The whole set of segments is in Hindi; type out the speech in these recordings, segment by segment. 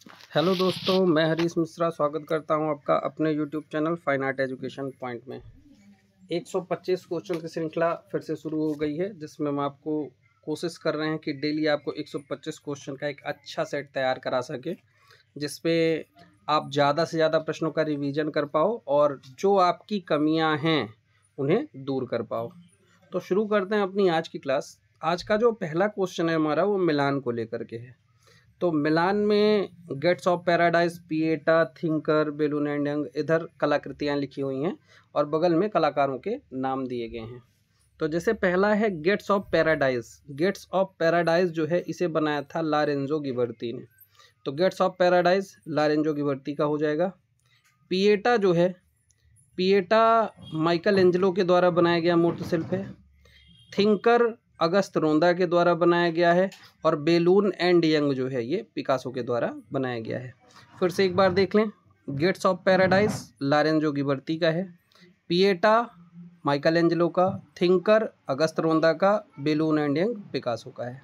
हेलो दोस्तों, मैं हरीश मिश्रा स्वागत करता हूं आपका अपने YouTube channel fine art education point में। 125 क्वेश्चन की श्रृंखला फिर से शुरू हो गई है, जिसमें हम आपको कोशिश कर रहे हैं कि डेली आपको 125 क्वेश्चन का एक अच्छा सेट तैयार करा सके, जिसपे आप ज़्यादा से ज़्यादा प्रश्नों का रिवीजन कर पाओ और जो आपकी कमियां हैं उन्हें दूर कर पाओ। तो शुरू करते हैं अपनी आज की क्लास। आज का जो पहला क्वेश्चन है हमारा, वो मिलान को लेकर के है। तो मिलान में gates of paradise, Pieta, thinker, balloon and young, इधर कलाकृतियाँ लिखी हुई हैं और बगल में कलाकारों के नाम दिए गए हैं। तो जैसे पहला है gates of paradise. Gates of paradise जो है इसे बनाया था लारेंजो गिबर्ती ने। तो gates of paradise Lorenzo Ghiberti का हो जाएगा। पिएटा जो है, पिएटा माइकल एंजेलो के द्वारा बनाया गया मूर्ति शिल्प है। थिंकर अगस्त रोंदा के द्वारा बनाया गया है और बेलून एंड यंग जो है ये पिकासो के द्वारा बनाया गया है। फिर से एक बार देख लें। Gets of paradise Lorenzo Ghiberti का है, पिएटा माइकल एंजेलो का, थिंकर अगस्त रोंदा का, बेलून एंड यंग पिकासो का है।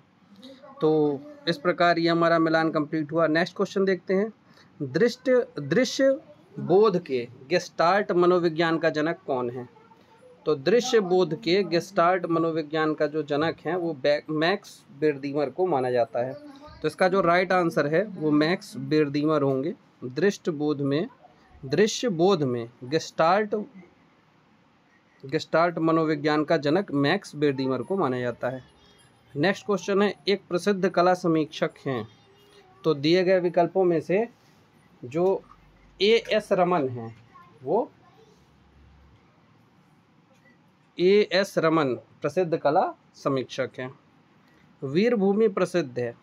तो इस प्रकार ये हमारा मिलान कंप्लीट हुआ। नेक्स्ट क्वेश्चन देखते हैं। दृश्य बोध के गेस्टाल्ट मनोविज्ञान का जनक कौन है? तो दृश्य बोध के गेस्टाल्ट मनोविज्ञान का जो जनक है वो मैक्स बेर्दिमर को माना जाता है। तो इसका जो राइट आंसर है वो मैक्स बेर्दिमर होंगे। दृश्य बोध में गेस्टाल्ट मनोविज्ञान का जनक मैक्स बेर्दिमर को माना जाता है। नेक्स्ट क्वेश्चन है, एक प्रसिद्ध कला समीक्षक हैं। तो दिए गए विकल्पों में से जो A.S. रमन हैं वो A.S. रमन प्रसिद्ध कला समीक्षक हैं। वीरभूमि प्रसिद्ध है।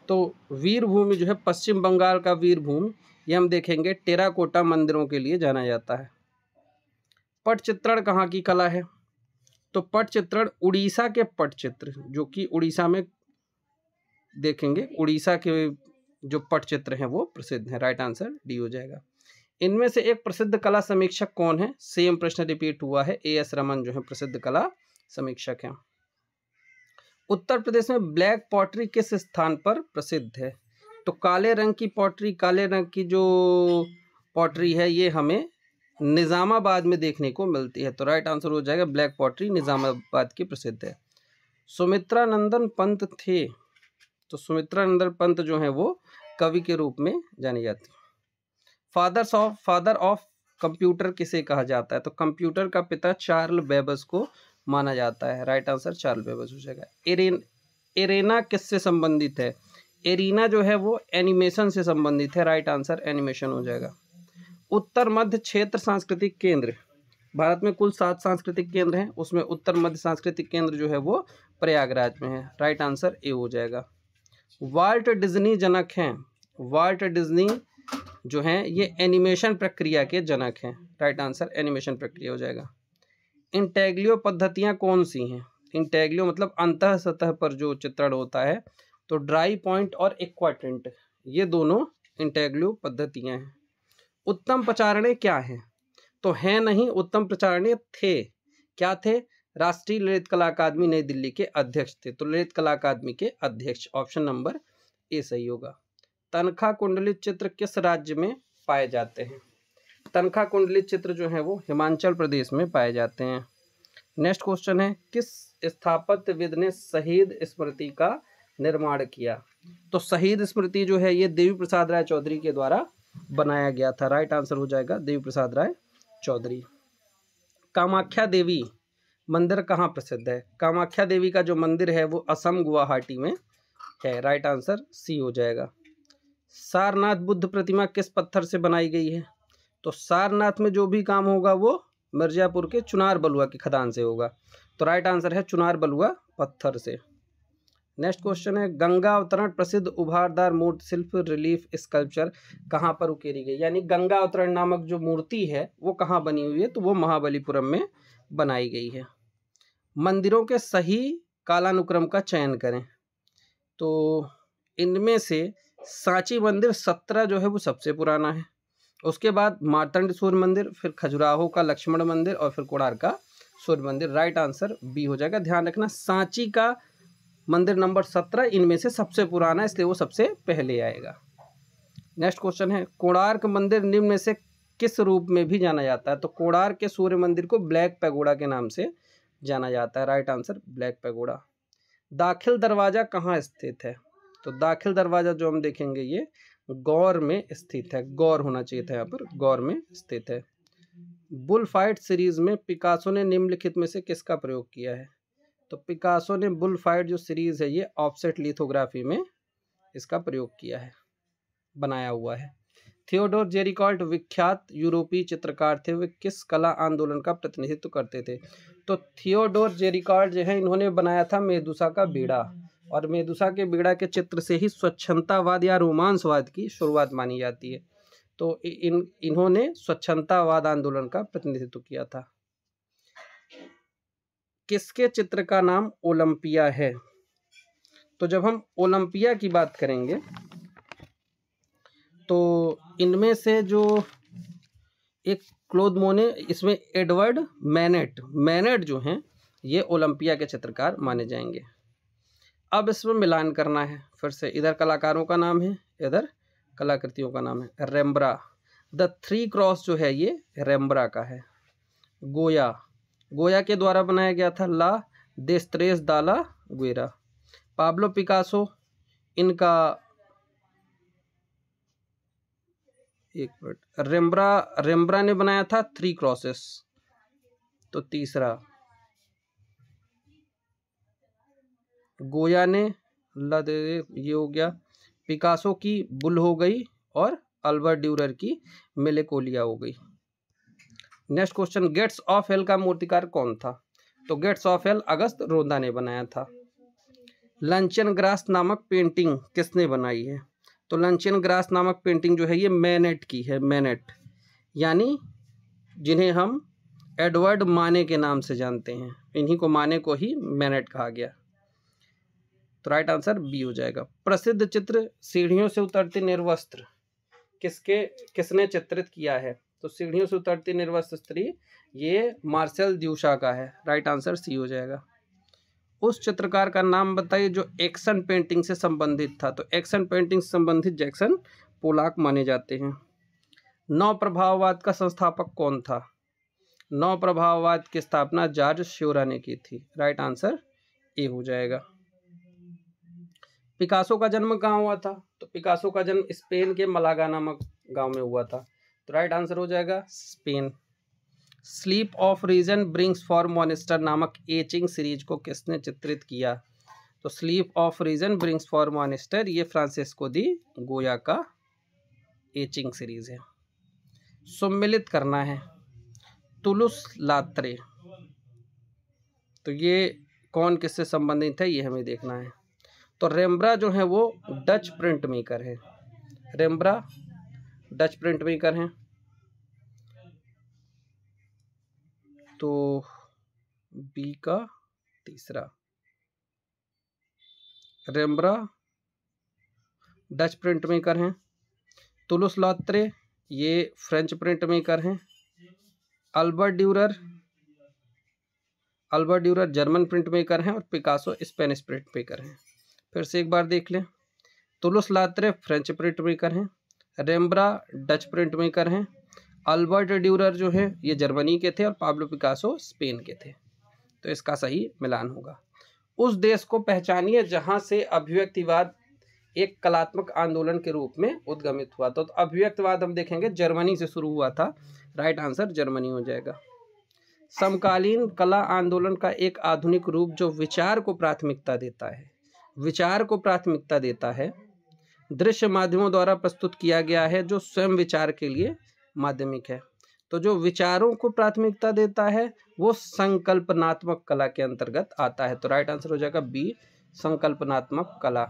तो वीरभूमि जो है पश्चिम बंगाल का वीरभूमि, ये हम देखेंगे टेराकोटा मंदिरों के लिए जाना जाता है। पटचित्रण कहाँ की कला है? तो पटचित्रण उड़ीसा के पटचित्र, जो कि उड़ीसा में देखेंगे, उड़ीसा के जो पटचित्र हैं वो प्रसिद्ध हैं। राइट आंसर डी हो जाएगा। इनमें से एक प्रसिद्ध कला समीक्षक कौन है? सेम प्रश्न रिपीट हुआ है। A.S. रमन जो है प्रसिद्ध कला समीक्षक हैं। उत्तर प्रदेश में ब्लैक पॉटरी किस स्थान पर प्रसिद्ध है? तो काले रंग की पॉटरी, काले रंग की जो पॉटरी है ये हमें निजामाबाद में देखने को मिलती है। तो राइट आंसर हो जाएगा ब्लैक पॉटरी निजामाबाद की प्रसिद्ध है। सुमित्रा नंदन पंत थे। तो सुमित्रा नंदन पंत जो है वो कवि के रूप में जानी जाती है। फादर ऑफ कंप्यूटर किसे कहा जाता है? तो कंप्यूटर का पिता चार्ल्स बेबज को माना जाता है। राइट आंसर चार्ल्स बेबज हो जाएगा। एरेना किससे संबंधित है? एरीना जो है वो एनिमेशन से संबंधित है। राइट आंसर एनिमेशन हो जाएगा। उत्तर मध्य क्षेत्र सांस्कृतिक केंद्र, भारत में कुल 7 सांस्कृतिक केंद्र हैं, उसमें उत्तर मध्य सांस्कृतिक केंद्र जो है वो प्रयागराज में है। राइट आंसर ए हो जाएगा। वाल्ट डिज्नी जनक हैं। वाल्ट डिज्नी जो हैं ये एनिमेशन प्रक्रिया के जनक हैं। राइट आंसर एनिमेशन प्रक्रिया हो जाएगा। इंटेग्लियो पद्धतियां कौन सी हैं? इंटेग्लियो मतलब अंतः सतह पर जो चित्रण होता है। तो ड्राई पॉइंट और एक्वाटिंट, ये दोनों इंटेग्लियो पद्धतियां हैं। उत्तम प्रचारणे क्या हैं? तो हैं नहीं, उत्तम प्रचारणे थे। क्या थे? राष्ट्रीय ललित कला अकादमी नई दिल्ली के अध्यक्ष थे। तो ललित कला अकादमी के अध्यक्ष, ऑप्शन नंबर ए सही होगा। तनखा कुंडलित चित्र किस राज्य में पाए जाते हैं? तनखा कुंडलित चित्र जो है वो हिमाचल प्रदेश में पाए जाते हैं। नेक्स्ट क्वेश्चन है, किस स्थापत्यविद ने शहीद स्मृति का निर्माण किया? तो शहीद स्मृति जो है ये देवी प्रसाद राय चौधरी के द्वारा बनाया गया था। राइट आंसर हो जाएगा देवी प्रसाद राय चौधरी। कामाख्या देवी मंदिर कहाँ प्रसिद्ध है? कामाख्या देवी का जो मंदिर है वो असम गुवाहाटी में है। राइट आंसर सी हो जाएगा। सारनाथ बुद्ध प्रतिमा किस पत्थर से बनाई गई है? तो सारनाथ में जो भी काम होगा वो मिर्जापुर के चुनार बलुआ की खदान से होगा। तो राइट आंसर है चुनार बलुआ पत्थर से। नेक्स्ट क्वेश्चन है, गंगा अवतरण प्रसिद्ध उभारदार मूर्ति शिल्प रिलीफ स्कल्पचर कहाँ पर उकेरी गई? यानी गंगा अवतरण नामक जो मूर्ति है वो कहाँ बनी हुई है? तो वो महाबलीपुरम में बनाई गई है। मंदिरों के सही कालानुक्रम का चयन करें। तो इनमें से सांची मंदिर 17 जो है वो सबसे पुराना है। उसके बाद मार्तंड सूर्य मंदिर, फिर खजुराहो का लक्ष्मण मंदिर और फिर कोणार्क का सूर्य मंदिर। राइट आंसर बी हो जाएगा। ध्यान रखना सांची का मंदिर नंबर 17 इनमें से सबसे पुराना है, इसलिए वो सबसे पहले आएगा। नेक्स्ट क्वेश्चन है, कोणार्क मंदिर निम्न में से किस रूप में भी जाना जाता है? तो कोणार्क के सूर्य मंदिर को ब्लैक पैगोडा के नाम से जाना जाता है। Right answer black pagoda. दाखिल दरवाजा कहाँ स्थित है? तो दाखिल दरवाजा जो हम देखेंगे ये गौर में स्थित है। गौर होना चाहिए था यहाँ पर, गौर में स्थित है। बुल फाइट सीरीज में पिकासो ने निम्नलिखित में से किसका प्रयोग किया है? तो पिकासो ने बुल फाइट जो सीरीज है ये ऑफसेट लिथोग्राफी में इसका प्रयोग किया है, बनाया हुआ है। थियोडोर जेरिकॉल्ट विख्यात यूरोपीय चित्रकार थे, वे किस कला आंदोलन का प्रतिनिधित्व करते थे? तो थियोडोर जेरिकॉल्ट जो है इन्होंने बनाया था मेदुसा का बीड़ा, और मेदुसा के बीड़ा के चित्र से ही स्वच्छंदतावाद या रोमांसवाद की शुरुआत मानी जाती है। तो इन्होंने स्वच्छंदतावाद आंदोलन का प्रतिनिधित्व किया था। किसके चित्र का नाम ओलंपिया है? तो जब हम ओलंपिया की बात करेंगे तो इनमें से जो एक क्लोद मोने, इसमें एडवर्ड मैनेट जो हैं ये ओलंपिया के चित्रकार माने जाएंगे। अब इसमें मिलान करना है फिर से, इधर कलाकारों का नाम है, इधर कलाकृतियों का नाम है। रेम्ब्रा, द थ्री क्रॉस जो है ये रेम्ब्रा का है। गोया के द्वारा बनाया गया था ला देस्त्रेस दाला गुएरा। पाब्लो पिकासो, इनका एक मिनट, रेम्ब्रा ने बनाया था थ्री क्रॉसेस, तो तीसरा। गोया ने ये हो गया। पिकासो की बुल हो गई और अल्बर्ट ड्यूरर की मेलेकोलिया हो गई। Next question, gates of hell का मूर्तिकार कौन था? तो गेट्स ऑफ हेल अगस्त रोदा ने बनाया था। लंचन ग्रास नामक पेंटिंग किसने बनाई है? तो लंचन ग्रास नामक पेंटिंग जो है ये मैनेट की है। मैनेट यानी जिन्हें हम एडवर्ड माने के नाम से जानते हैं, इन्हीं को माने को ही मैनेट कहा गया। तो राइट आंसर बी हो जाएगा। प्रसिद्ध चित्र सीढ़ियों से उतरती निर्वस्त्र किसने चित्रित किया है? तो सीढ़ियों से उतरती निर्वस्त्र स्त्री ये मार्सेल द्यूशा का है। राइट आंसर सी हो जाएगा। उस चित्रकार का नाम बताइए जो एक्शन पेंटिंग से संबंधित था। तो एक्शन पेंटिंग से संबंधित जैक्सन पोलाक माने जाते हैं। नव प्रभाववाद का संस्थापक कौन था? नव प्रभाववाद की स्थापना जॉर्ज श्योरा ने की थी। राइट आंसर ए हो जाएगा। पिकासो का जन्म कहाँ हुआ था? तो पिकासो का जन्म स्पेन के मलागा नामक गांव में हुआ था। तो राइट आंसर हो जाएगा Spain. Sleep of reason brings for monster नामक एचिंग सीरीज को किसने चित्रित किया? तो sleep of reason brings for monster ये फ्रांसिस्को दी गोया का एचिंग सीरीज है। सम्मिलित करना है। तुलुस लात्रे, तो ये कौन किससे संबंधित है ये हमें देखना है। तो रेम्ब्रा जो है वो डच प्रिंट मेकर है। रेम्ब्रा डच प्रिंट मेकर हैं। तो बी का तीसरा, रेम्ब्रा डच प्रिंट मेकर हैं। तुलुस लॉत्रे ये फ्रेंच प्रिंट मेकर हैं। Albert Durer German print maker हैं। और पिकासो स्पेनिश प्रिंट मेकर हैं। फिर से एक बार देख लें। तुलुस लॉत्रे फ्रेंच प्रिंट मेकर हैं। रेम्ब्रा डच प्रिंट मेकर हैं। अल्बर्ट ड्यूरर जो है ये जर्मनी के थे और पाब्लो पिकासो स्पेन के थे। तो इसका सही मिलान होगा। उस देश को पहचानिए जहां से अभिव्यक्तिवाद एक कलात्मक आंदोलन के रूप में उद्गमित हुआ। तो अभिव्यक्तिवाद हम देखेंगे जर्मनी से शुरू हुआ था। राइट आंसर जर्मनी हो जाएगा। समकालीन कला आंदोलन का एक आधुनिक रूप जो विचार को प्राथमिकता देता है, दृश्य माध्यमों द्वारा प्रस्तुत किया गया है जो स्वयं विचार के लिए माध्यमिक है। तो जो विचारों को प्राथमिकता देता है वो संकल्पनात्मक कला के अंतर्गत आता है। तो राइट आंसर हो जाएगा बी, संकल्पनात्मक कला।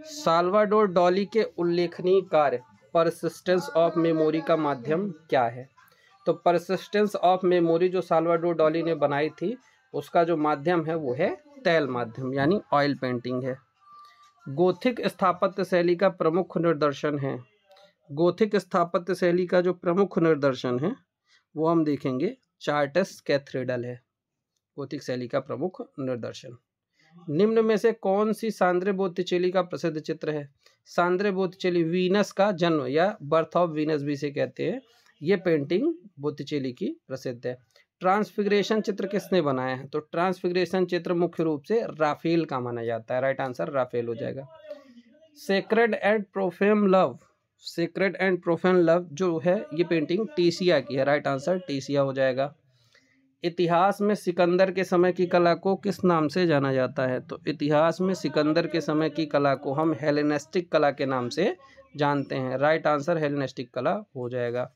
साल्वाडोर डॉली के उल्लेखनीय कार्य परसिस्टेंस ऑफ मेमोरी का माध्यम क्या है? तो परसिस्टेंस ऑफ मेमोरी जो साल्वाडोर डॉली ने बनाई थी उसका जो माध्यम है वो है तैल माध्यम यानी ऑयल पेंटिंग है। गोथिक स्थापत्य शैली का प्रमुख निदर्शन है। गोथिक स्थापत्य शैली का जो प्रमुख निदर्शन है वो हम देखेंगे चार्टस कैथेड्रल है। गोथिक शैली का प्रमुख निदर्शन। निम्न में से कौन सी सांद्रे बोत्तिचेली का प्रसिद्ध चित्र है? सांद्रे बोत्तिचेली वीनस का जन्म या बर्थ ऑफ वीनस भी इसे कहते हैं, ये पेंटिंग बोत्तिचेली की प्रसिद्ध है। ट्रांसफिगरेशन चित्र किसने बनाया है? तो ट्रांसफिगरेशन चित्र मुख्य रूप से राफेल का माना जाता है। राइट आंसर राफेल हो जाएगा। Sacred and profane love, sacred and profane love जो है ये पेंटिंग टीसिया की है। राइट आंसर टीसिया हो जाएगा। इतिहास में सिकंदर के समय की कला को किस नाम से जाना जाता है? तो इतिहास में सिकंदर के समय की कला को हम हेलेनिस्टिक कला के नाम से जानते हैं। राइट आंसर हेलेनिस्टिक कला हो जाएगा।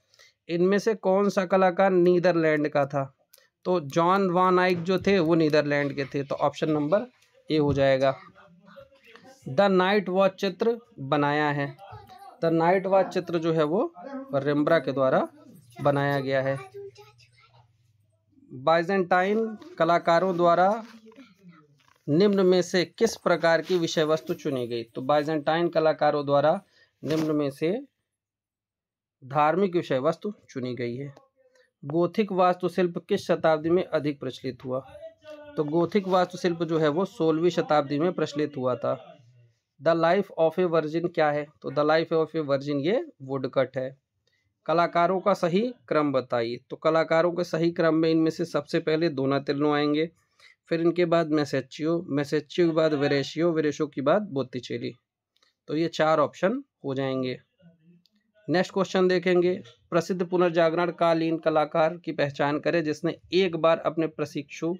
इनमें से कौन सा कलाकार नीदरलैंड का था? तो जॉन वान आइक जो थे वो नीदरलैंड के थे, तो ऑप्शन नंबर ए हो जाएगा। द नाइट वॉच चित्र बनाया है, द नाइट वॉच चित्र जो है वो रेम्ब्रांट के द्वारा बनाया गया है। बाइजेंटाइन कलाकारों द्वारा निम्न में से किस प्रकार की विषय वस्तु चुनी गई? तो बाइजेंटाइन कलाकारों द्वारा निम्न में से धार्मिक विषय वस्तु चुनी गई है। गोथिक वास्तुशिल्प किस शताब्दी में अधिक प्रचलित हुआ? तो गोथिक वास्तुशिल्प जो है वो 16वीं शताब्दी में प्रचलित हुआ था। The life of a virgin क्या है? तो the life of a virgin ये वुडकट है। कलाकारों का सही क्रम बताइए। तो कलाकारों के सही क्रम में इनमें से सबसे पहले दोनातिल्लो आएंगे, फिर इनके बाद मैसेच्चियो, मैसेच्चियो के बाद वेरेशियो, वेरेशियो के बाद बोत्तिचेली। तो ये 4 ऑप्शन हो जाएंगे। नेक्स्ट क्वेश्चन देखेंगे। प्रसिद्ध पुनर्जागरण कालीन कलाकार की पहचान करें जिसने एक बार अपने प्रशिक्षु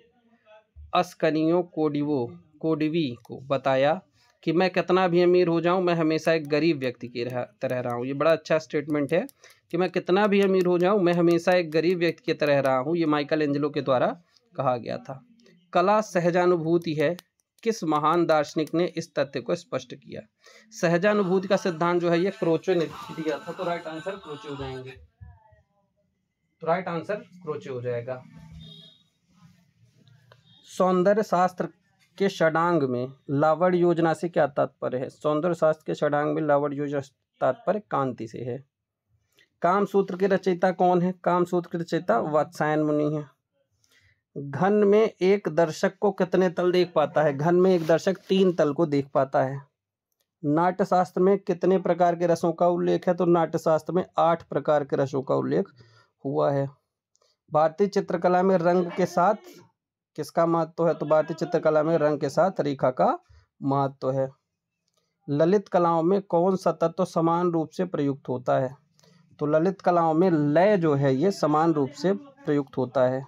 अस्कनियो कोडिवी को बताया कि मैं कितना भी अमीर हो जाऊं मैं हमेशा एक गरीब व्यक्ति की तरह रहा हूं। ये बड़ा अच्छा स्टेटमेंट है कि मैं कितना भी अमीर हो जाऊं मैं हमेशा एक गरीब व्यक्ति की तरह रहा हूं। ये माइकल एंजेलो के द्वारा कहा गया था। कला सहजानुभूति है, किस महान दार्शनिक ने इस तथ्य को स्पष्ट किया? सहजानुभूति का सिद्धांत जो है ये क्रोचे ने दिया था, तो राइट आंसर क्रोचे हो जाएंगे। तो राइट आंसर क्रोचे हो जाएगा। सौंदर्य शास्त्र के षडांग में लावण्य योजना से क्या तात्पर्य है? सौंदर्य शास्त्र के षडांग में लावण्य योजना तात्पर्य कांति से है। कामसूत्र के रचयिता कौन है? कामसूत्र के रचयिता वात्सायन मुनि है। घन में एक दर्शक को कितने तल देख पाता है? घन में एक दर्शक 3 तल को देख पाता है। नाट्यशास्त्र में कितने प्रकार के रसों का उल्लेख है? तो नाट्यशास्त्र में 8 प्रकार के रसों का उल्लेख हुआ है। भारतीय चित्रकला में रंग के साथ किसका महत्व है? तो भारतीय चित्रकला में रंग के साथ रेखा का महत्व है। ललित कलाओं में कौन सा तत्व समान रूप से प्रयुक्त होता है? तो ललित कलाओं में लय जो है ये समान रूप से प्रयुक्त होता है।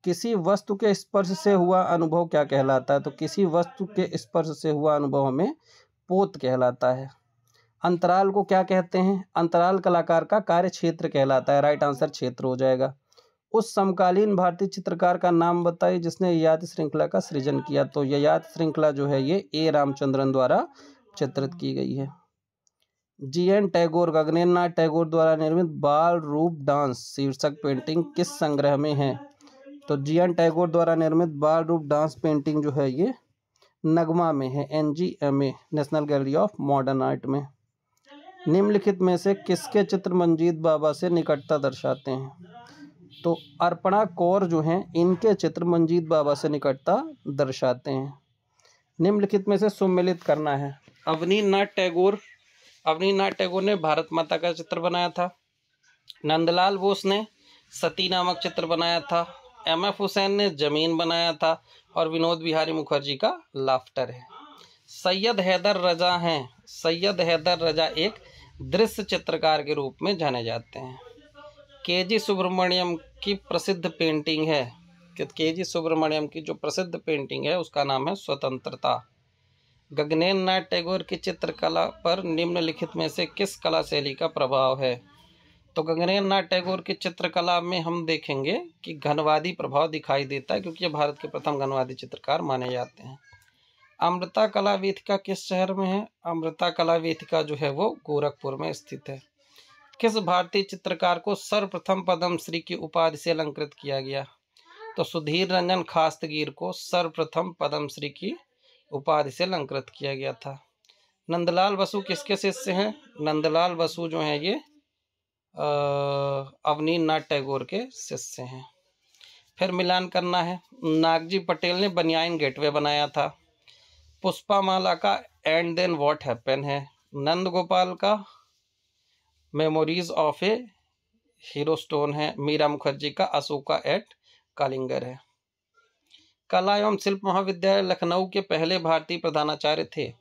किसी वस्तु के स्पर्श से हुआ अनुभव क्या कहलाता है? तो किसी वस्तु के स्पर्श से हुआ अनुभव हमें पोत कहलाता है। अंतराल को क्या कहते हैं? अंतराल कलाकार का कार्य क्षेत्र कहलाता है। राइट आंसर क्षेत्र हो जाएगा। उस समकालीन भारतीय चित्रकार का नाम बताइए जिसने ययाति श्रृंखला का सृजन किया। तो ययाति श्रृंखला जो है ये ए रामचंद्रन द्वारा चित्रित की गई है। जी.एन. टैगोर गगनेन्द्रनाथ टैगोर द्वारा निर्मित बाल रूप डांस शीर्षक पेंटिंग किस संग्रह में है? तो जी.एन. टैगोर द्वारा निर्मित बाल रूप डांस पेंटिंग जो है ये नगमा में है, NGMA national gallery of modern art में। निम्नलिखित में से किसके चित्र मंजीत बाबा से निकटता दर्शाते हैं? तो अर्पणा कौर जो हैं इनके चित्र मंजीत बाबा से निकटता दर्शाते हैं। निम्नलिखित में से सुमेलित करना है। अवनीन्द्रनाथ टैगोर ने भारत माता का चित्र बनाया था। नंदलाल बोस ने सती नामक चित्र बनाया था। MF हुसैन ने जमीन बनाया था और विनोद बिहारी मुखर्जी का लाफ्टर है। सैयद हैदर रजा एक दृश्य चित्रकार के रूप में जाने जाते हैं। KG सुब्रमण्यम की प्रसिद्ध पेंटिंग है कि KG सुब्रमण्यम की जो प्रसिद्ध पेंटिंग है उसका नाम है स्वतंत्रता। गगनेन्द्रनाथ टैगोर की चित्रकला पर निम्नलिखित में से किस कला शैली का प्रभाव है? तो गगनेन्द्रनाथ टैगोर की चित्रकला में हम देखेंगे कि घनवादी प्रभाव दिखाई देता है क्योंकि ये भारत के प्रथम घनवादी चित्रकार माने जाते हैं। अमृता कला वेदिका किस शहर में है? अमृता कला वेदिका जो है वो गोरखपुर में स्थित है। किस भारतीय चित्रकार को सर्वप्रथम पद्मश्री की उपाधि से अलंकृत किया गया? तो सुधीर रंजन खास्तगीर को सर्वप्रथम पद्मश्री की उपाधि से अलंकृत किया गया था। नंदलाल बसु किसके शिष्य हैं? नंदलाल बसु जो हैं ये अवनीन्द्रनाथ टैगोर के शिष्य हैं। फिर मिलान करना है। नागजी पटेल ने बनियाइन गेटवे बनाया था। पुष्पामाला का एंड देन व्हाट हैपन है। नंद गोपाल का memories of A hero stone है। मीरा मुखर्जी का अशोका एट कालिंगर है। कला एवं शिल्प महाविद्यालय लखनऊ के पहले भारतीय प्रधानाचार्य थे।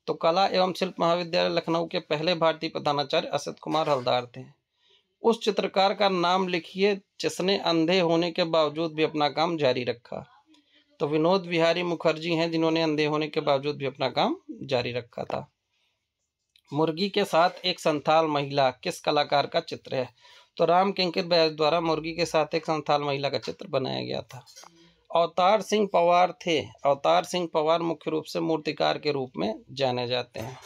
तो कला एवं शिल्प महाविद्यालय लखनऊ के पहले भारतीय प्रधानाचार्य असित कुमार हलदार थे। उस चित्रकार का नाम लिखिए जिसने अंधे होने के बावजूद भी अपना काम जारी रखा। तो विनोद बिहारी मुखर्जी हैं जिन्होंने अंधे होने के बावजूद भी अपना काम जारी रखा था। मुर्गी के साथ एक संथाल महिला किस कलाकार का चित्र है। तो राम किंकर बैस द्वारा मुर्गी के साथ एक संथाल महिला का चित्र बनाया गया था। अवतार सिंह पवार थे। अवतार सिंह पवार मुख्य रूप से मूर्तिकार के रूप में जाने जाते हैं।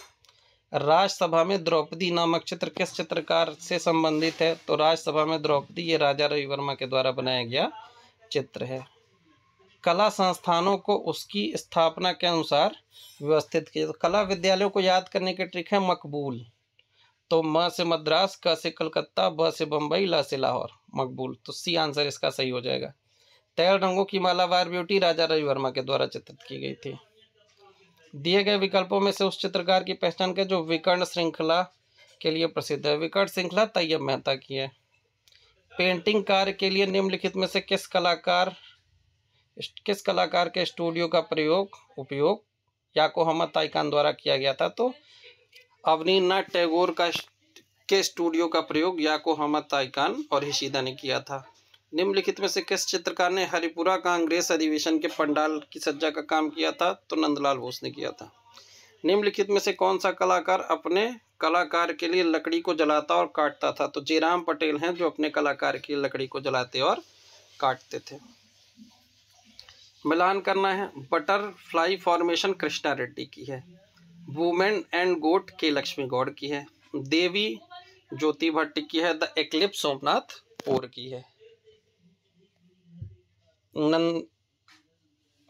राज्यसभा में द्रौपदी नामक चित्र किस चित्रकार से संबंधित है। तो राज्यसभा में द्रौपदी ये राजा रवि वर्मा के द्वारा बनाया गया चित्र है। कला संस्थानों को उसकी स्थापना के अनुसार व्यवस्थित किया। कला विद्यालयों को याद करने की ट्रिक है मकबूल। तो म से मद्रास, क से कलकत्ता, ब से बम्बई, ल से लाहौर, मकबूल। तो सी आंसर इसका सही हो जाएगा। तैल रंगों की मालाबार ब्यूटी राजा रवि वर्मा के द्वारा चित्रित की गई थी। दिए गए विकल्पों में से उस चित्रकार की पहचान करें जो विकर्ण श्रृंखला के लिए प्रसिद्ध है। विकर्ण श्रृंखला तैयब मेहता की है। पेंटिंग कार्य के लिए निम्नलिखित में से किस कलाकार के स्टूडियो का उपयोग याकोहामा ताइकान द्वारा किया गया था। तो अवनीन्द्रनाथ टैगोर के स्टूडियो का प्रयोग याकोहामा ताइकान और हिशिदा ने किया था। निम्नलिखित में से किस चित्रकार ने हरिपुरा कांग्रेस अधिवेशन के पंडाल की सज्जा का काम किया था। तो नंदलाल बोस ने किया था। निम्नलिखित में से कौन सा कलाकार अपने कलाकार के लिए लकड़ी को जलाता और काटता था। तो जयराम पटेल हैं जो अपने कलाकार की लकड़ी को जलाते और काटते थे। मिलान करना है। बटरफ्लाई फॉर्मेशन कृष्णा रेड्डी की है। वुमेन एंड गोट के लक्ष्मी गौड़ की है। देवी ज्योति भट्ट की है। द एक्लिप्स सोमनाथ पोर की है।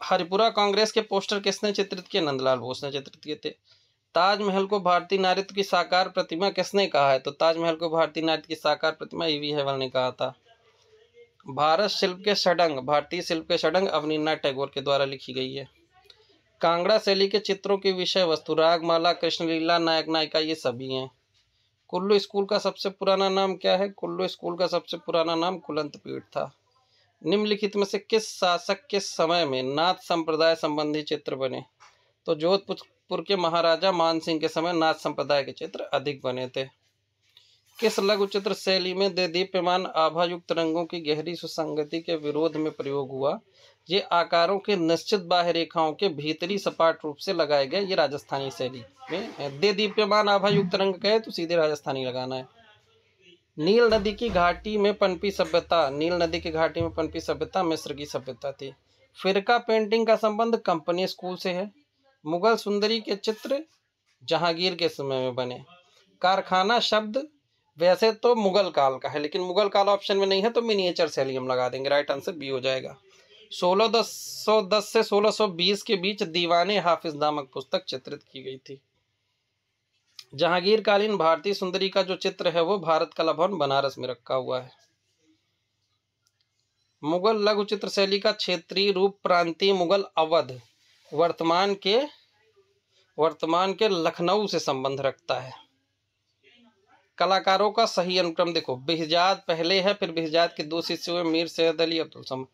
हरिपुरा कांग्रेस के पोस्टर किसने चित्रित किए। नंदलाल बोस ने चित्रित किए थे। ताजमहल को भारतीय नारित्व की साकार प्रतिमा किसने कहा है। तो ताजमहल को भारतीय नारित्व की साकार प्रतिमा ईवी हेवल ने कहा था। भारतीय शिल्प के षडंग अवनीन्द्रनाथ टैगोर के द्वारा लिखी गई है। कांगड़ा शैली के चित्रों की विषय वस्तु रागमाला, कृष्णलीला, नायक नायिका ये सभी हैं। कुल्लू स्कूल का सबसे पुराना नाम क्या है। कुल्लू स्कूल का सबसे पुराना नाम कुलंत पीठ था। निम्नलिखित में से किस शासक के समय में नाथ संप्रदाय संबंधी चित्र बने। तो जोधपुर के महाराजा मानसिंह के समय नाथ संप्रदाय के चित्र अधिक बने थे। किस लघु चित्र शैली में देदीप्यमान आभायुक्त रंगों की गहरी सुसंगति के विरोध में प्रयोग हुआ। ये आकारों के निश्चित बाह्य रेखाओं के भीतरी सपाट रूप से लगाए गए। ये राजस्थानी शैली में है। देदीप्यमान आभायुक्त रंग कहे तो सीधे राजस्थानी लगाना है। नील नदी की घाटी में पनपी सभ्यता मिस्र की सभ्यता थी। फिरका पेंटिंग का संबंध कंपनी स्कूल से है। मुगल सुंदरी के चित्र जहांगीर के समय में बने। कारखाना शब्द वैसे तो मुगल काल का है लेकिन मुगल काल ऑप्शन में नहीं है तो मिनिएचर शैली हम लगा देंगे। राइट आंसर बी हो जाएगा। 1610 से 1620 के बीच दीवाने हाफिज नामक पुस्तक चित्रित की गई थी। जहांगीर कालीन भारतीय सुंदरी का जो चित्र है वो भारत कला भवन बनारस में रखा हुआ है। मुगल लघु चित्र शैली का क्षेत्रीय रूप प्रांतीय मुगल अवध वर्तमान के लखनऊ से संबंध रखता है। कलाकारों का सही अनुक्रम देखो। बिहजाद पहले है, फिर बिहजाद के दो शिष्य हुए मीर सैयद अली, अब्दुल समद।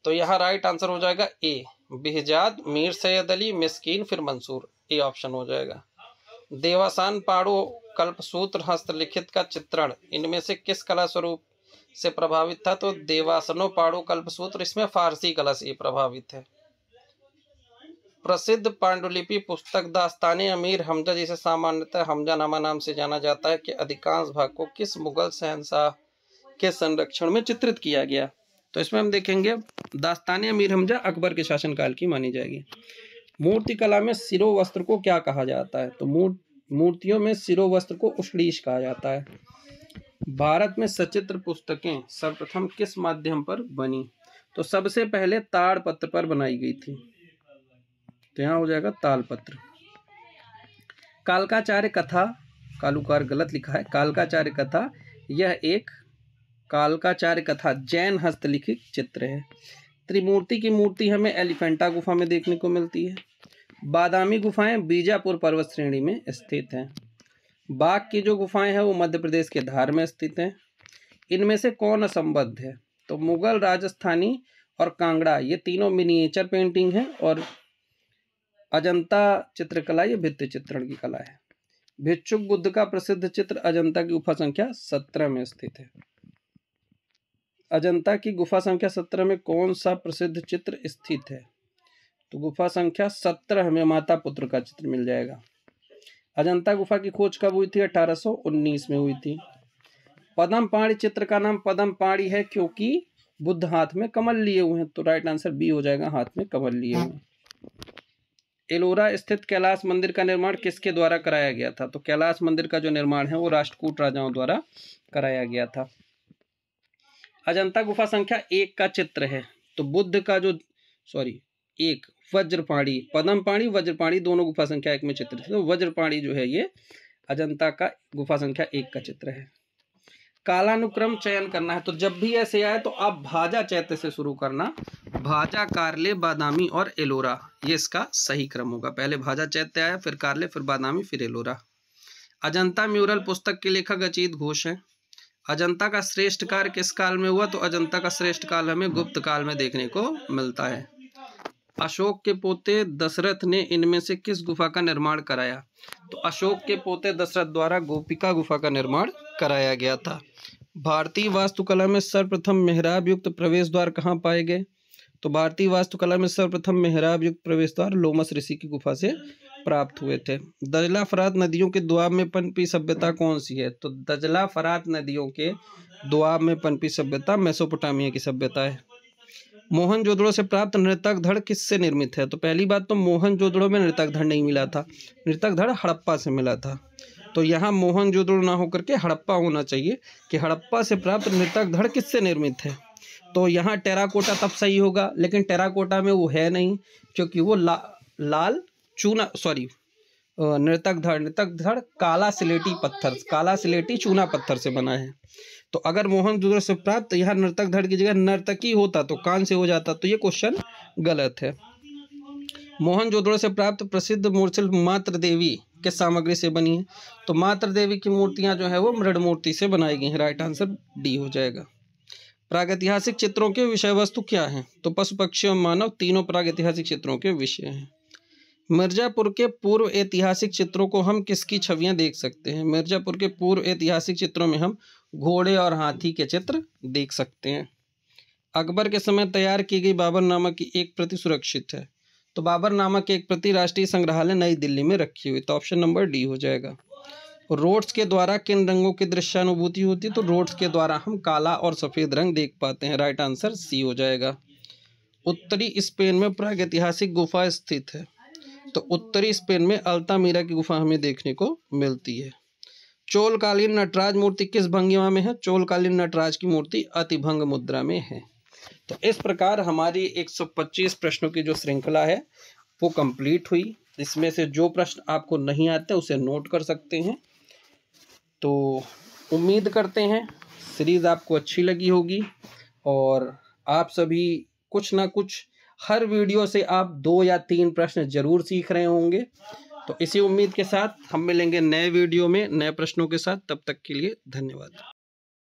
तो यहाँ राइट आंसर हो जाएगा ए। बिहजाद, मीर सैयद अली, मिस्कीन, फिर मंसूर। ए ऑप्शन हो जाएगा। देवासान पाड़ो कल्पसूत्र हस्तलिखित का चित्रण इनमें से किस कला स्वरूप से प्रभावित था। तो देवासनो पाड़ो कल्पसूत्र इसमें फारसी कला से प्रभावित है। प्रसिद्ध पांडुलिपि पुस्तक दास्ताने अमीर हमजा जिसे सामान्यतः हमजानामा नाम से जाना जाता है के अधिकांश भाग को किस मुगल शहंशाह के संरक्षण में चित्रित किया गया। तो इसमें हम देखेंगे दास्ताने अमीर हमजा अकबर के शासनकाल की मानी जाएगी। मूर्ति कला में शिरोवस्त्र को क्या कहा जाता है। तो मूर्तियों में शिरोवस्त्र को उष्णीष कहा जाता है। भारत में सचित्र पुस्तकें सर्वप्रथम किस माध्यम पर बनी। तो सबसे पहले ताड़पत्र पर बनाई गई थी। तो यहाँ हो जाएगा तालपत्र। कालकाचार्य कथा, कालुकार गलत लिखा है, कालकाचार्य कथा, यह एक कालकाचार्य कथा जैन हस्तलिखित चित्र है। त्रिमूर्ति की मूर्ति हमें एलिफेंटा गुफा में देखने को मिलती है। बादामी गुफाएं बीजापुर पर्वत श्रेणी में स्थित हैं। बाघ की जो गुफाएं हैं वो मध्य प्रदेश के धार में स्थित हैं। इनमें से कौन असंबद्ध है? तो मुगल, राजस्थानी और कांगड़ा ये तीनों मिनिएचर पेंटिंग है, और अजंता चित्रकला ये भित्ति चित्रण की कला है। भिक्षुक बुद्ध का प्रसिद्ध चित्र अजंता की गुफा संख्या 17 में स्थित है। अजंता की गुफा संख्या 17 में कौन सा प्रसिद्ध चित्र स्थित है? तो गुफा संख्या 17 में माता पुत्र का चित्र मिल जाएगा। अजंता गुफा की खोज कब हुई थी? 1819 में हुई थी। पद्म पाणी चित्र का नाम पद्म पाणी है क्योंकि बुद्ध हाथ में कमल लिए हुए हैं, तो राइट आंसर बी हो जाएगा, हाथ में कमल लिए हुए। एलोरा स्थित कैलाश मंदिर का निर्माण किसके द्वारा कराया गया था? तो कैलाश मंदिर का जो निर्माण है वो राष्ट्रकूट राजाओं द्वारा कराया गया था। अजंता गुफा संख्या 1 का चित्र है, तो बुद्ध का जो एक वज्रपाणी, पद्म पाणी, वज्रपाणी दोनों गुफा संख्या 1 में चित्र थे, तो वज्रपाणी जो है ये अजंता का गुफा संख्या 1 का चित्र है। कालानुक्रम चयन करना है, तो जब भी ऐसे आए तो आप भाजा चैत्य से शुरू करना। भाजा, कारले, बादामी और एलोरा, ये इसका सही क्रम होगा। पहले भाजा चैत्य आया, फिर कारले, फिर बादामी, फिर एलोरा। अजंता म्यूरल पुस्तक के लेखक अचित घोष हैं। अजंता का श्रेष्ठ कार्य किस काल में हुआ? तो अजंता का श्रेष्ठ काल हमें गुप्त काल में देखने को मिलता है। अशोक के पोते दशरथ ने इनमें से किस गुफा का निर्माण कराया? तो अशोक के पोते दशरथ द्वारा गोपिका गुफा का निर्माण कराया गया था। भारतीय वास्तुकला में सर्वप्रथम मेहराब युक्त प्रवेश द्वार कहाँ पाए गए? तो भारतीय वास्तुकला में सर्वप्रथम मेहराब युक्त प्रवेश द्वार लोमस ऋषि की गुफा से प्राप्त हुए थे। दजला फरात नदियों के दोआब में पनपी सभ्यता कौन सी है? तो दजला फरात नदियों के दोआब में पनपी सभ्यता मेसोपोटामिया की सभ्यता है। मोहनजोदड़ो से प्राप्त नृतक धड़ किससे निर्मित है? तो पहली बात तो मोहनजोदड़ो में नृतक धड़ नहीं मिला था, नृतक धड़ हड़प्पा से मिला था, तो यहाँ मोहनजोदड़ो ना होकर के हड़प्पा होना चाहिए कि हड़प्पा से प्राप्त नृतक धड़ किससे निर्मित है। तो यहाँ टेराकोटा तब सही होगा, लेकिन टेराकोटा में वो है नहीं क्योंकि वो लाल चूना नृतक धड़ काला सिलेटी पत्थर, काला सिलेटी चूना पत्थर से बना है। तो अगर मोहनजोदड़ो से प्राप्त यहाँ नर्तक धड़ की जगह नर्तकी होता तो कान से हो जाता, तो ये क्वेश्चन गलत है। मोहनजोदड़ो से प्राप्त प्रसिद्ध मूर्तिशिल्प मात्र देवी किस सामग्री से बनी है? तो मात्र देवी की मूर्तियां जो है वो मृड मूर्ति से बनाई गई हैं, राइट आंसर डी हो जाएगा। प्रागैतिहासिक चित्रों के विषय वस्तु क्या है? तो पशु, पक्षी और मानव तीनों प्रागैतिहासिक चित्रों के विषय हैं। मिर्जापुर के पूर्व ऐतिहासिक चित्रों को हम किसकी छवियां देख सकते हैं? मिर्जापुर के पूर्व ऐतिहासिक चित्रों में हम घोड़े और हाथी के चित्र देख सकते हैं। अकबर के समय तैयार की गई बाबरनामा की एक प्रति सुरक्षित है, तो बाबरनामा की एक प्रति राष्ट्रीय संग्रहालय नई दिल्ली में रखी हुई, तो ऑप्शन नंबर डी हो जाएगा। रोड्स के द्वारा किन रंगों की दृश्यानुभूति होती है? तो रोड्स के द्वारा हम काला और सफ़ेद रंग देख पाते हैं, राइट आंसर सी हो जाएगा। उत्तरी स्पेन में प्रागैतिहासिक गुफा स्थित है, तो उत्तरी स्पेन में अल्तामीरा की गुफा हमें देखने को मिलती है। चोलकालीन नटराज मूर्ति किस भंगिमा में है? चोलकालीन नटराज की मूर्ति अतिभंग मुद्रा में है। तो इस प्रकार हमारी 125 प्रश्नों की जो श्रृंखला है वो कंप्लीट हुई। इसमें से जो प्रश्न आपको नहीं आते उसे नोट कर सकते हैं। तो उम्मीद करते हैं सीरीज़ आपको अच्छी लगी होगी और आप सभी कुछ ना कुछ हर वीडियो से आप 2 या 3 प्रश्न जरूर सीख रहे होंगे। तो इसी उम्मीद के साथ हम मिलेंगे नए वीडियो में नए प्रश्नों के साथ। तब तक के लिए धन्यवाद।